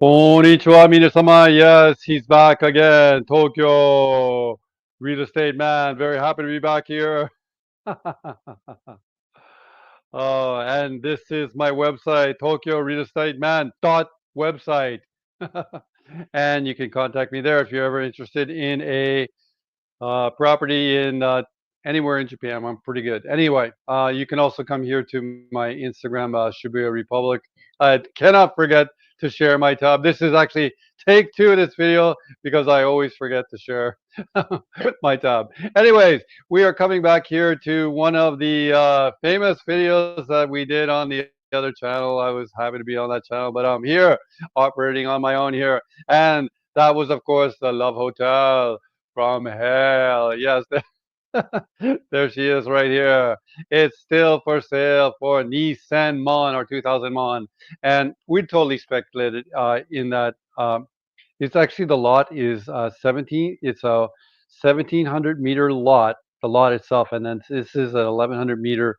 Konnichiwa, minasamai. Yes, he's back again. Tokyo real estate man. Very happy to be back here. Oh, and this is my website, Tokyo Real Estate Man dot website. And you can contact me there if you're ever interested in a property in anywhere in Japan. I'm pretty good. Anyway, you can also come here to my Instagram, Shibuya Republic. I cannot forget to share my tab. This is actually take two of this video because I always forget to share my tab. Anyways, we are coming back here to one of the famous videos that we did on the other channel. I was happy to be on that channel, but I'm here operating on my own here. And that was, of course, the Love Hotel from hell. Yes, there she is right here. It's still for sale for Nissan Mon or 2000 Mon. And we totally speculated in that. It's actually the lot is 17. It's a 1,700-meter lot, the lot itself, and then this is an 1,100-meter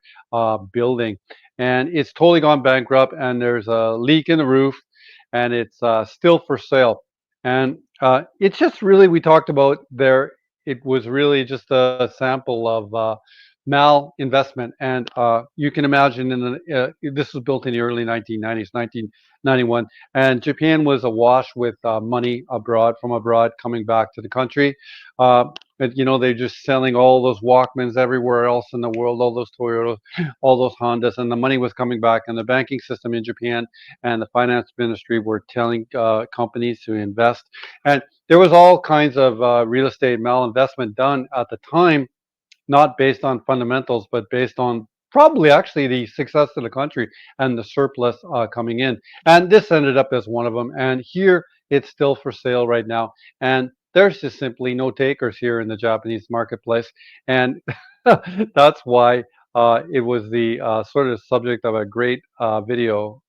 building, and it's totally gone bankrupt. And there's a leak in the roof, and it's still for sale. And it's just really we talked about there. It was really just a sample of malinvestment, and you can imagine in this was built in the early 1990s, 1991, and Japan was awash with money abroad from abroad coming back to the country. But they're just selling all those Walkmans everywhere else in the world, all those Toyotas, all those Hondas, and the money was coming back. And the banking system in Japan and the finance ministry were telling companies to invest, and there was all kinds of real estate malinvestment done at the time, not based on fundamentals, but based on probably actually the success of the country and the surplus coming in. And this ended up as one of them. And here it's still for sale right now. And there's just simply no takers here in the Japanese marketplace. And that's why it was the sort of subject of a great video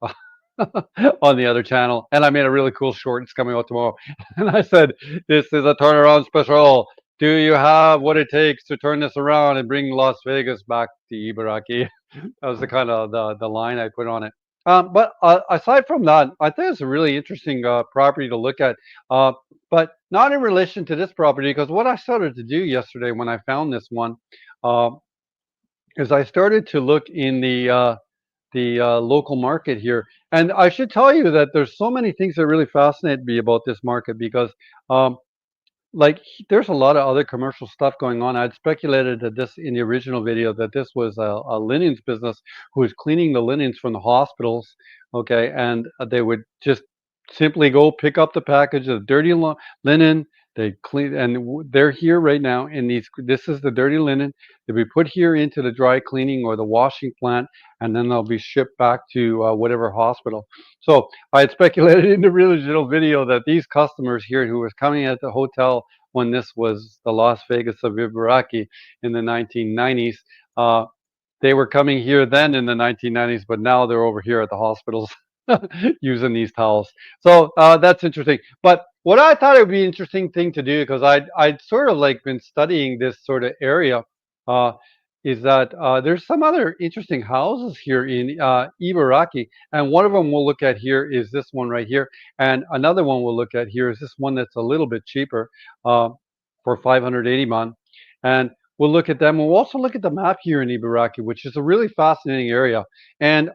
on the other channel. And I made a really cool short. It's coming out tomorrow. And I said, this is a turnaround special. Do you have what it takes to turn this around and bring Las Vegas back to Ibaraki? That was the kind of the line I put on it. But aside from that, I think it's a really interesting property to look at. But not in relation to this property, because what I started to do yesterday when I found this one uh, is I started to look in the local market here. And I should tell you that there's so many things that really fascinate me about this market because um, there's a lot of other commercial stuff going on. I'd speculated that this in the original video that this was a linens business who was cleaning the linens from the hospitals, okay, and they would just simply go pick up the package of dirty linen. They clean, and they're here right now in these. This is the dirty linen. They'll be put here into the dry cleaning or the washing plant, and then they'll be shipped back to whatever hospital. So I had speculated in the original video that these customers here who was coming at the hotel when this was the Las Vegas of Ibaraki in the 1990s, uh, they were coming here then in the 1990s, but now they're over here at the hospitals using these towels. So that's interesting. But what I thought it would be an interesting thing to do, because I'd sort of like been studying this sort of area, uh, is that there's some other interesting houses here in Ibaraki, and one of them we'll look at here is this one right here, and another one we'll look at here is this one that's a little bit cheaper uh, for 580 man, and we'll look at them. We'll also look at the map here in Ibaraki, which is a really fascinating area, and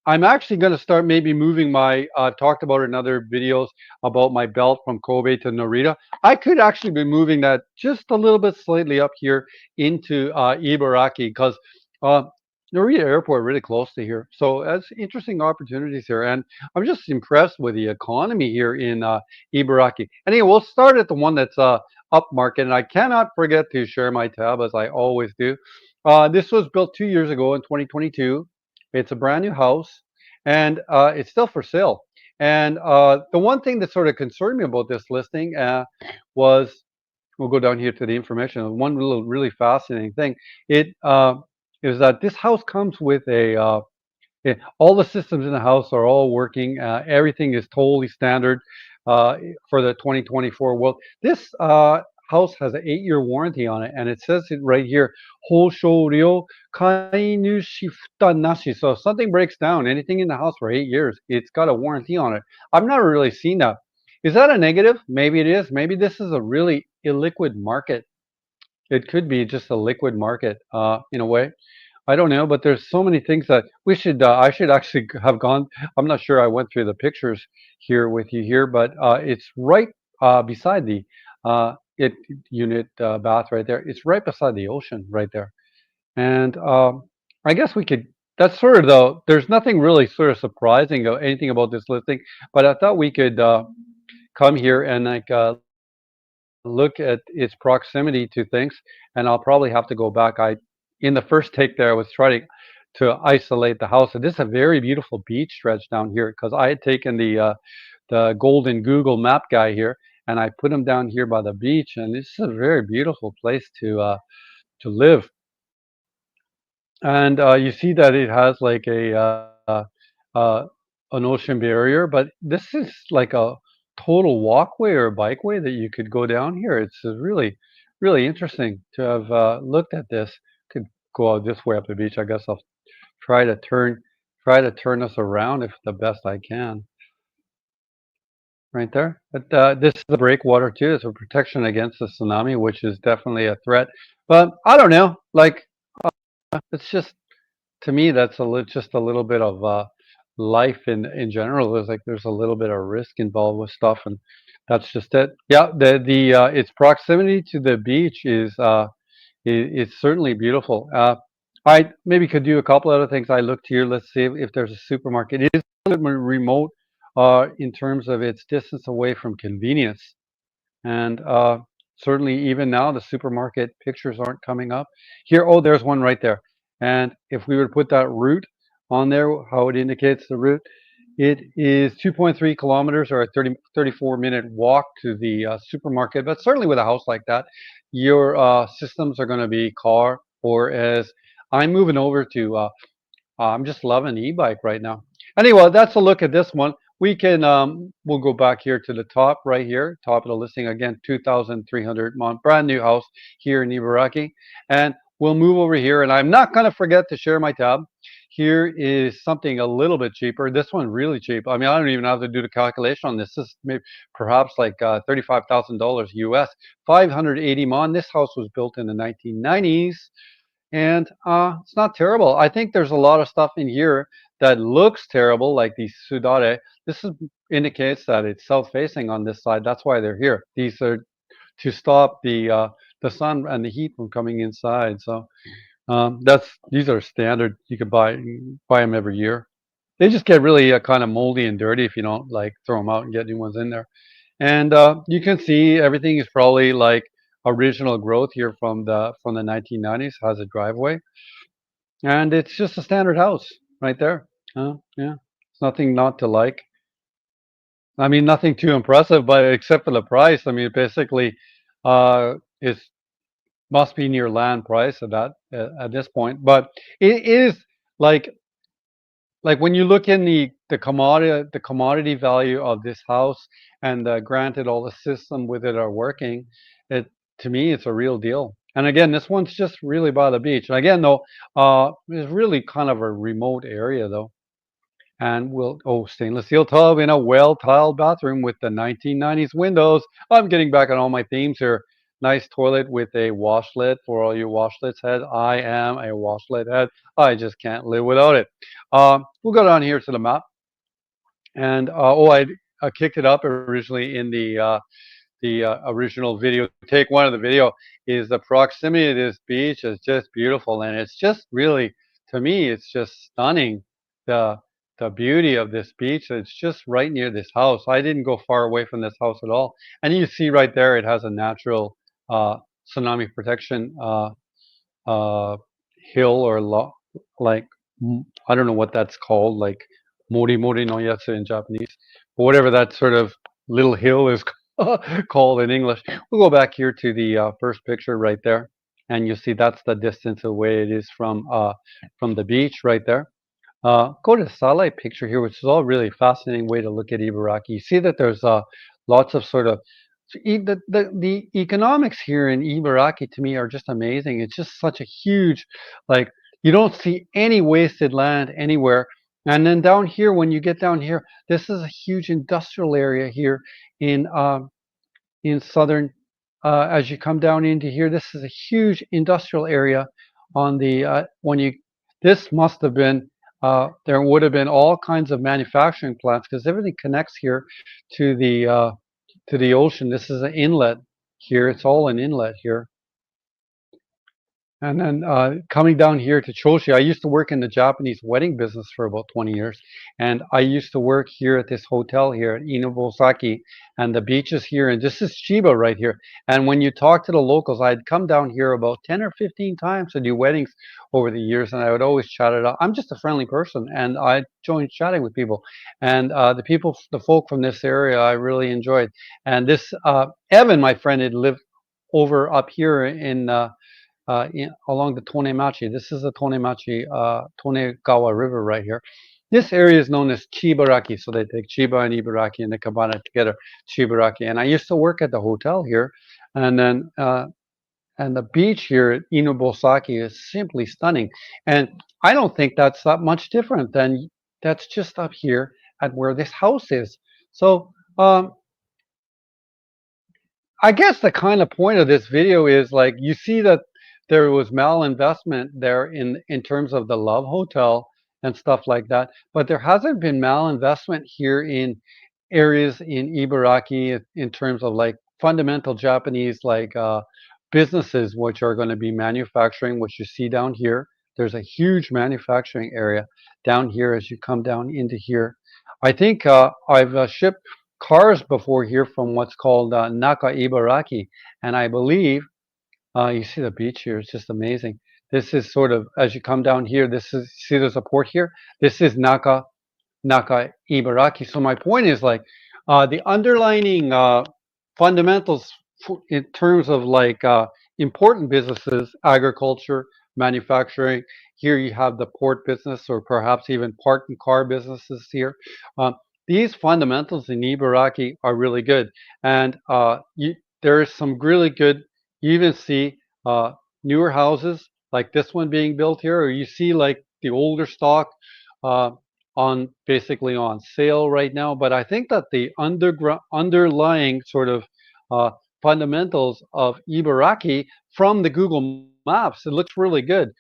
I'm actually going to start maybe moving my talked about in other videos about my belt from Kobe to Narita. I could actually be moving that just a little bit slightly up here into Ibaraki because uh, Narita Airport really close to here. So that's interesting opportunities here, and I'm just impressed with the economy here in Ibaraki. Anyway, we'll start at the one that's up market, and I cannot forget to share my tab as I always do. This was built 2 years ago in 2022. It's a brand new house, and it's still for sale. And the one thing that sort of concerned me about this listing was, we'll go down here to the information. One little really fascinating thing, it is that this house comes with all the systems in the house are all working. Everything is totally standard uh, for the 2024 world. This house has an 8-year warranty on it, and it says it right here, "Hoshoryo kainushi futa nashi." So if something breaks down, anything in the house for 8 years, it's got a warranty on it. I've never really seen that. Is that a negative? Maybe it is. Maybe this is a really illiquid market. It could be just a liquid market, in a way. I don't know, but there's so many things that we should. I should actually have gone. I'm not sure I went through the pictures here with you here, but it's right beside the it unit bath right there. It's right beside the ocean right there, and I guess we could. That's sort of though. There's nothing really sort of surprising or anything about this listing, but I thought we could come here and like look at its proximity to things, and I'll probably have to go back. I in the first take there, I was trying to isolate the house. And this is a very beautiful beach stretch down here because I had taken the golden Google Map guy here, and I put him down here by the beach, and this is a very beautiful place to live. And you see that it has like a uh, an ocean barrier, but this is like a total walkway or bikeway that you could go down here. It's really, really interesting to have looked at this. Could go out this way up the beach. I guess I'll try to turn us around if the best I can. Right there. But this is a breakwater too. It's a protection against the tsunami, which is definitely a threat. But I don't know. Like it's just to me, that's just a little bit of life in general. There's a little bit of risk involved with stuff, and that's just it. Yeah, the its proximity to the beach is certainly beautiful. I maybe could do a couple other things. I looked here. Let's see if there's a supermarket. It is a little bit remote in terms of its distance away from convenience. And certainly, even now, the supermarket pictures aren't coming up. Here, oh, there's one right there. And if we were to put that route on there, how it indicates the route, it is 2.3 kilometers or a 34-minute walk to the supermarket. But certainly with a house like that, your systems are going to be car, or as I'm moving over to I'm just loving e-bike right now. Anyway, that's a look at this one. We can we'll go back here to the top right here, top of the listing again, 2,300 month brand new house here in Ibaraki, and we'll move over here. And I'm not going to forget to share my tab. Here is something a little bit cheaper. This one really cheap. I mean, I don't even have to do the calculation on this. This is maybe perhaps like $35,000 US, 580 mon. This house was built in the 1990s, and it's not terrible. I think there's a lot of stuff in here that looks terrible, like these sudare. This indicates that it's south-facing on this side. That's why they're here. These are to stop the sun and the heat from coming inside. So that's these are standard. You could buy them every year. They just get really kind of moldy and dirty if you don't like throw them out and get new ones in there. And you can see everything is probably like original growth here from the 1990s. Has a driveway, and it's just a standard house right there. Yeah, it's nothing not to like. I mean, nothing too impressive, but except for the price. I mean, basically, it must be near land price at that at this point. But it is like like when you look in the commodity value of this house, and granted all the system with it are working, it to me it's a real deal. And again, this one's just really by the beach. And again, though, it's really kind of a remote area though. And we'll stainless steel tub in a well tiled bathroom with the 1990s windows. I'm getting back on all my themes here. Nice toilet with a washlet for all you washlets head. I am a washlet head. I just can't live without it. We'll go down here to the map. And I kicked it up originally in the original video. Take one of the video is the proximity to this beach is just beautiful, and it's just really, to me, it's just stunning. The the beauty of this beach. It's just right near this house. I didn't go far away from this house at all, and you see right there it has a natural uh, tsunami protection uh, hill or like I don't know what that's called, like mori mori no yatsu in Japanese, but whatever that sort of little hill is called in English. We'll go back here to the first picture right there, and you see that's the distance away it is from the beach right there. Go to the satellite picture here, which is all really fascinating way to look at Ibaraki. You see that there's lots of sort of the economics here in Ibaraki to me are just amazing. It's just such a huge, like, you don't see any wasted land anywhere. And then down here, when you get down here, this is a huge industrial area here in southern. As you come down into here, this is a huge industrial area. On the when you This must have been there would have been all kinds of manufacturing plants because everything connects here to the ocean. This is an inlet here. It's all an inlet here. And then coming down here to Choshi, I used to work in the Japanese wedding business for about 20 years. And I used to work here at this hotel here at Inobosaki. And the beach is here. And this is Chiba right here. And when you talk to the locals, I'd come down here about 10 or 15 times to do weddings over the years. And I would always chat it up. I'm just a friendly person. And I joined chatting with people. And the folk from this area, I really enjoyed. And this, Evan, my friend, had lived over up here along the Tonemachi. This is the Tonemachi, Tonegawa River right here. This area is known as Chibaraki, so they take Chiba and Ibaraki and they combine it together, Chibaraki. And I used to work at the hotel here, and then and the beach here at Inobosaki is simply stunning. And I don't think that's that much different than that's just up here at where this house is. So I guess the kind of point of this video is like you see that there was malinvestment there in terms of the Love Hotel and stuff like that, but there hasn't been malinvestment here in areas in Ibaraki in terms of like fundamental Japanese like businesses which are going to be manufacturing, which you see down here. There's a huge manufacturing area down here as you come down into here. I think I've shipped cars before here from what's called Naka Ibaraki, and I believe you see the beach here. It's just amazing. This is sort of as you come down here. This is see there's a port here. This is Naka Ibaraki. So my point is like the underlining fundamentals in terms of like important businesses, agriculture, manufacturing. Here you have the port business, or perhaps even park and car businesses here. Um, these fundamentals in Ibaraki are really good, and there is some really good. You even see newer houses like this one being built here, or you see like the older stock. Uh, on basically on sale right now. But I think that the underlying sort of uh, fundamentals of Ibaraki from the Google Maps, it looks really good.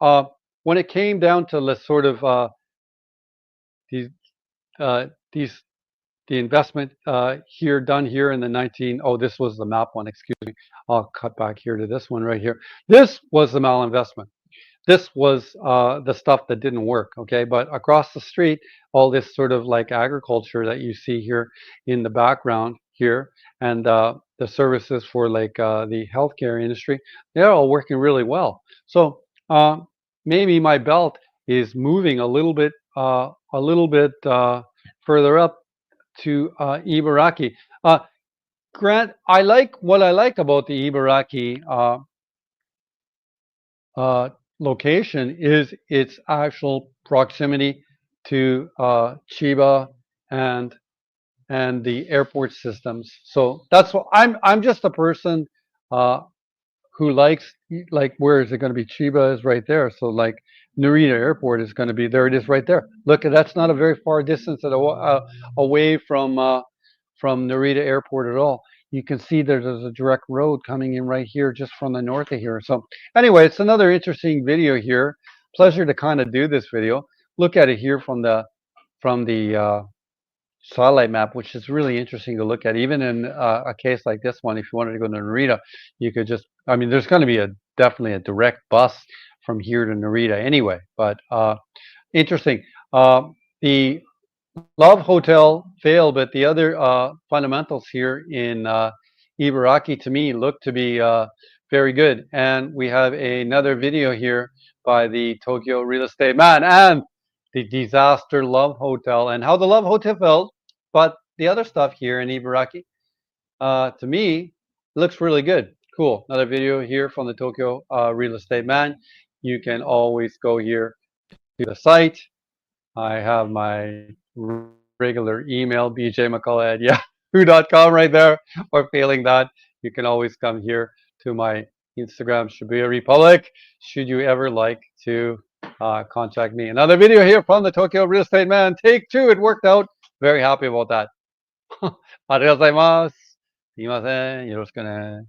Uh, when it came down to the sort of these these the investment here done here in the 19 oh this was the map one, excuse me, I'll cut back here to this one right here. This was the malinvestment. This was the stuff that didn't work, okay? But across the street, all this sort of like agriculture that you see here in the background here, and the services for like the healthcare industry, they're all working really well. So maybe my belt is moving a little bit further up to Ibaraki. Uh, Grant, I like what I like about the Ibaraki uh, location is its actual proximity to Chiba and the airport systems. So that's what I'm just a person uh, who likes like where is it going to be? Chiba is right there. So like Narita Airport is going to be there. It is right there. Look, that's not a very far distance away from Narita Airport at all. You can see there's a direct road coming in right here, just from the north of here. So anyway, it's another interesting video here. Pleasure to kind of do this video. Look at it here from the satellite map, which is really interesting to look at. Even in a case like this one, if you wanted to go to Narita, you could just, I mean, there's going to be definitely a direct bus from here to Narita anyway, but interesting. The Love Hotel failed, but the other fundamentals here in Ibaraki to me look to be very good. And we have another video here by the Tokyo real estate man and the disaster Love Hotel and how the Love Hotel felt. But the other stuff here in Ibaraki, to me, looks really good. Cool. Another video here from the Tokyo real estate man. You can always go here to the site. I have my regular email, bjmccullough. Yeah. yahoo.com right there. Or failing that, you can always come here to my Instagram, Shibuya Republic, should you ever like to contact me. Another video here from the Tokyo Real Estate Man. Take two. It worked out. Very happy about that. ありがとうございます。すいません。よろしくね。